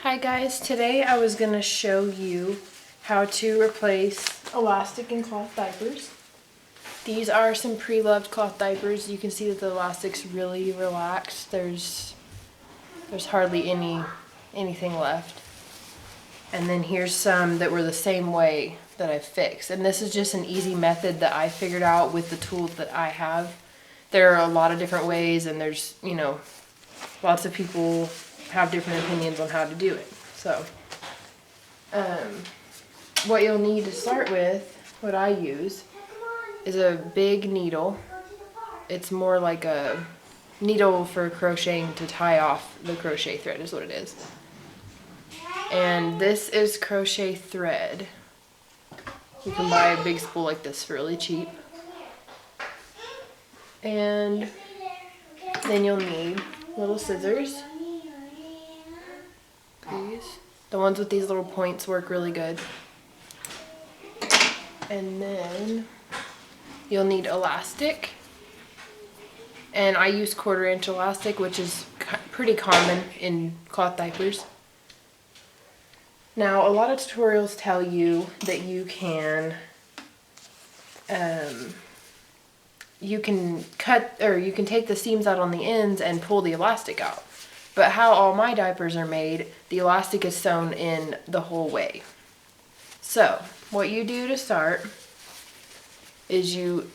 Hi guys, today I was going to show you how to replace elastic in cloth diapers. These are some pre-loved cloth diapers. You can see that the elastic's really relaxed. There's hardly anything left. And then here's some that were the same way that I fixed. And this is just an easy method that I figured out with the tools that I have. There are a lot of different ways, and there's, lots of people have different opinions on how to do it. So, what you'll need to start with, what I use, is a big needle. It's more like a needle for crocheting to tie off the crochet thread is what it is. And this is crochet thread. You can buy a big spool like this for really cheap. And then you'll need little scissors. These. The ones with these little points work really good. And then you'll need elastic. And I use 1/4 inch elastic, which is pretty common in cloth diapers. Now, a lot of tutorials tell you that you can cut, or you can take the seams out on the ends and pull the elastic out. But how all my diapers are made, the elastic is sewn in the whole way. So, what you do to start is you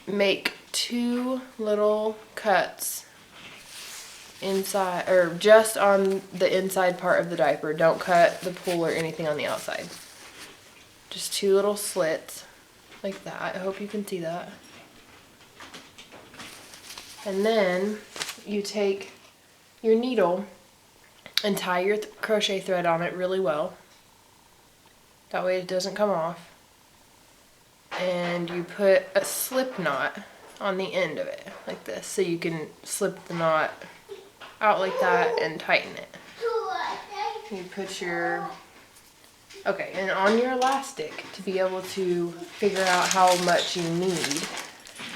make 2 little cuts inside, or just on the inside part of the diaper. Don't cut the pull or anything on the outside. Just 2 little slits like that. I hope you can see that. And then you take your needle and tie your crochet thread on it really well. That way it doesn't come off. And you put a slip knot on the end of it, like this, so you can slip the knot out like that and tighten it. You put your, and on your elastic, to be able to figure out how much you need,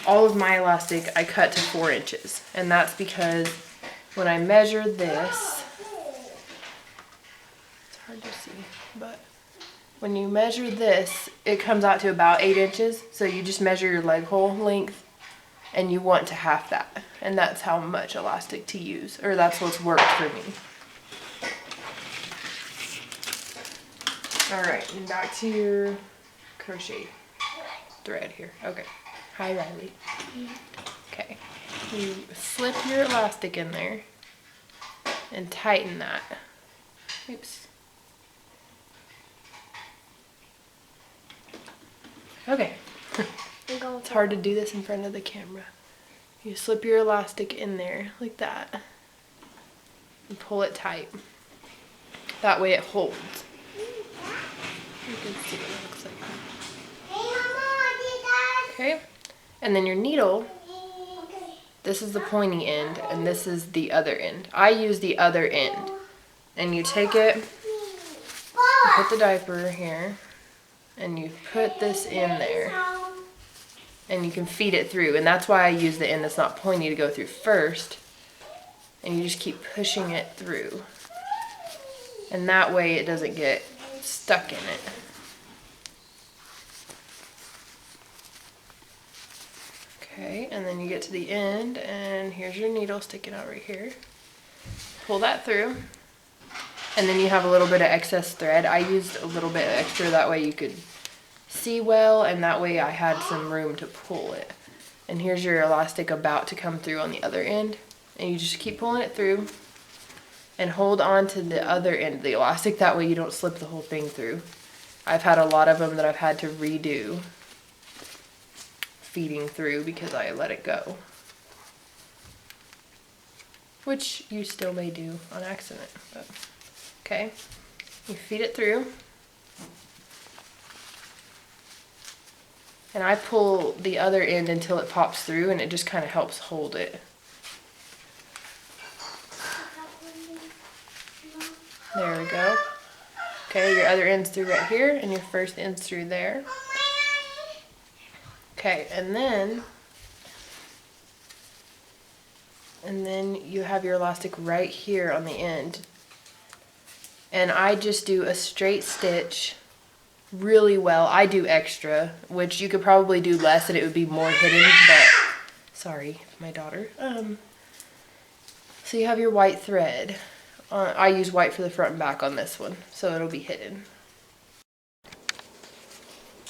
all of my elastic I cut to 4 inches. And that's because when I measure this, it's hard to see, but when you measure this, it comes out to about 8 inches. So you just measure your leg hole length, and you want to half that. And that's how much elastic to use, or that's what's worked for me. All right, and back to your crochet thread here. Okay, hi Riley. Okay, you slip your elastic in there and tighten that. Oops. Okay. It's hard to do this in front of the camera. You slip your elastic in there like that and pull it tight. That way it holds. You can see what it looks like. Okay, and then your needle, this is the pointy end and this is the other end. I use the other end. And you take it, you put the diaper here, and you put this in there. And you can feed it through, and that's why I use the end that's not pointy to go through first. And you just keep pushing it through. And that way it doesn't get stuck in it. Okay, and then you get to the end, and here's your needle sticking out right here. Pull that through, and then you have a little bit of excess thread. I used a little bit extra, that way you could see well, and that way I had some room to pull it. And here's your elastic about to come through on the other end, and you just keep pulling it through and hold on to the other end of the elastic, that way you don't slip the whole thing through. I've had a lot of them that I've had to redo feeding through because I let it go, which you still may do on accident, but okay, you feed it through. And I pull the other end until it pops through, and it just kind of helps hold it. There we go. Okay, your other end's through right here, and your first end's through there. Okay, and then you have your elastic right here on the end. and I just do a straight stitch really well. I do extra, which you could probably do less and it would be more hidden, but sorry, my daughter. So you have your white thread. I use white for the front and back on this one, so it'll be hidden.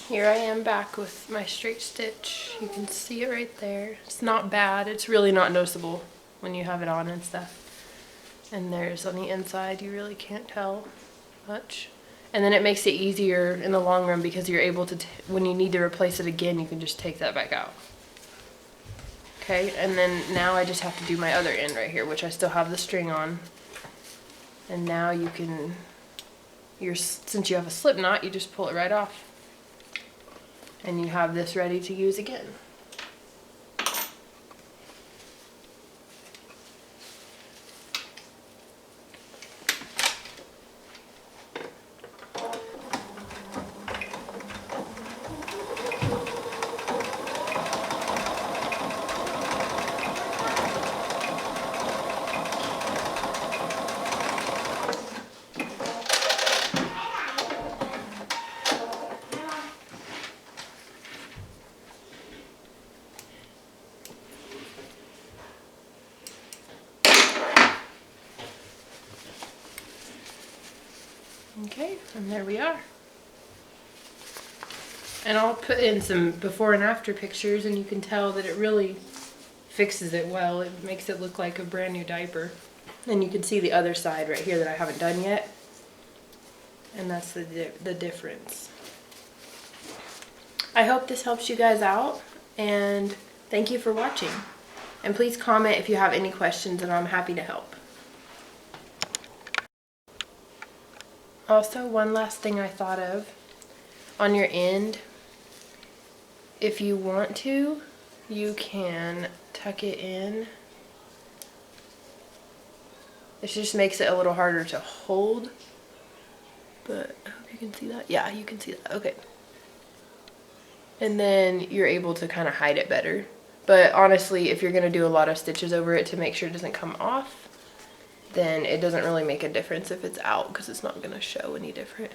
Here I am back with my straight stitch. You can see it right there. It's not bad. It's really not noticeable when you have it on and stuff. And there's on the inside, you really can't tell much. And then it makes it easier in the long run because you're able to, when you need to replace it again, you can just take that back out. Okay, and then now I just have to do my other end right here, which I still have the string on. And now you can, since you have a slip knot, you just pull it right off. And you have this ready to use again. Okay, and there we are. And I'll put in some before and after pictures and you can tell that it really fixes it well. It makes it look like a brand new diaper. And you can see the other side right here that I haven't done yet. And that's the difference. I hope this helps you guys out, and thank you for watching. And please comment if you have any questions and I'm happy to help. Also, one last thing I thought of, on your end, if you want to, you can tuck it in. It just makes it a little harder to hold, but I hope you can see that. Yeah, you can see that. Okay. And then you're able to kind of hide it better. But honestly, if you're going to do a lot of stitches over it to make sure it doesn't come off, then it doesn't really make a difference if it's out because it's not going to show any different.